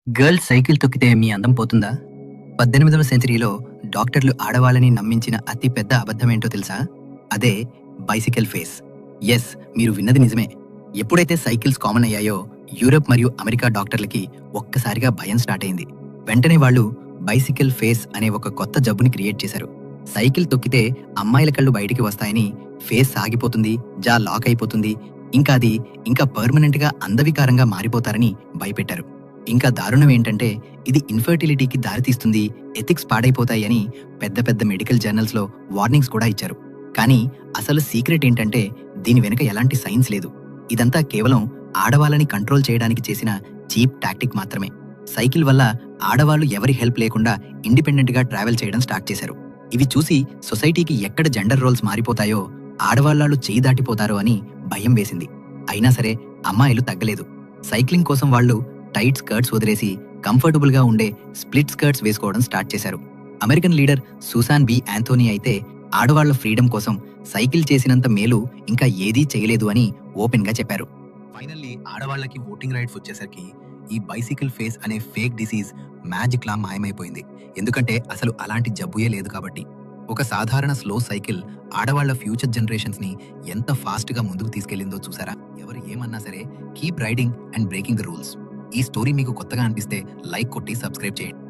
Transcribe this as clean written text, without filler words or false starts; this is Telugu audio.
గర్ల్స్ సైకిల్ తొక్కితే మీ అందం పోతుందా? 18వ సెంచరీలో డాక్టర్లు ఆడవాళ్ళని నమ్మించిన అతి పెద్ద అబద్ధమేంటో తెలుసా? అదే బైసికల్ ఫేస్. యెస్, మీరు విన్నది నిజమే. ఎప్పుడైతే సైకిల్స్ కామన్ అయ్యాయో యూరప్ మరియు అమెరికా డాక్టర్లకి ఒక్కసారిగా భయం స్టార్ట్ అయింది. వెంటనే వాళ్ళు బైసికల్ ఫేస్ అనే ఒక కొత్త జబ్బుని క్రియేట్ చేశారు. సైకిల్ తొక్కితే అమ్మాయిల కళ్ళు బయటికి వస్తాయని, ఫేస్ సాగిపోతుంది, జా లాక్ అయిపోతుంది, ఇంకా పర్మనెంట్‌గా అందవికారంగా మారిపోతారని భయపెట్టారు. ఇంకా దారుణం ఏంటంటే ఇది ఇన్ఫర్టిలిటీకి దారితీస్తుంది, ఎథిక్స్ పాడైపోతాయి అని పెద్ద పెద్ద మెడికల్ జర్నల్స్‌లో వార్నింగ్స్ కూడా ఇచ్చారు. కానీ అసలు సీక్రెట్ ఏంటంటే దీని వెనుక ఎలాంటి సైన్స్ లేదు. ఇదంతా కేవలం ఆడవాళ్ళని కంట్రోల్ చేయడానికి చేసిన చీప్ టాక్టిక్ మాత్రమే. సైకిల్ వల్ల ఆడవాళ్ళు ఎవరి హెల్ప్ లేకుండా ఇండిపెండెంట్‌గా ట్రావెల్ చేయడం స్టార్ట్ చేశారు. ఇవి చూసి సొసైటీకి ఎక్కడ జెండర్ రోల్స్ మారిపోతాయో, ఆడవాళ్ళు చెయ్యి దాటిపోతారో అని భయం వేసింది. అయినా సరే అమ్మాయిలు తగ్గలేదు. సైక్లింగ్ కోసం వాళ్ళు టైట్ స్కర్ట్స్ వదిలేసి కంఫర్టబుల్‌గా ఉండే స్ప్లిట్ స్కర్ట్స్ వేసుకోవడం స్టార్ట్ చేశారు. American leader Susan B. Anthony అయితే ఆడవాళ్ల ఫ్రీడమ్ కోసం సైకిల్ చేసినంత మేలు ఇంకా ఏదీ చేయలేదు అని ఓపెన్‌గా చెప్పారు. ఫైనల్లీ ఆడవాళ్ళకి ఓటింగ్ రైట్స్ వచ్చేసరికి ఈ బైసికల్ ఫేస్ అనే ఫేక్ డిసీజ్ మ్యాజిక్‌లా మాయమైపోయింది. ఎందుకంటే అసలు అలాంటి జబ్బుయే లేదు కాబట్టి. ఒక సాధారణ స్లో సైకిల్ ఆడవాళ్ల ఫ్యూచర్ జనరేషన్స్‌ని ఎంత ఫాస్ట్‌గా ముందుకు తీసుకెళ్లిందో చూసారా? ఎవరు ఏమన్నా సరే keep riding and breaking the rules. ఈ స్టోరీ మీకు కొత్తగా అనిపిస్తే లైక్ కొట్టి సబ్స్క్రైబ్ చేయండి.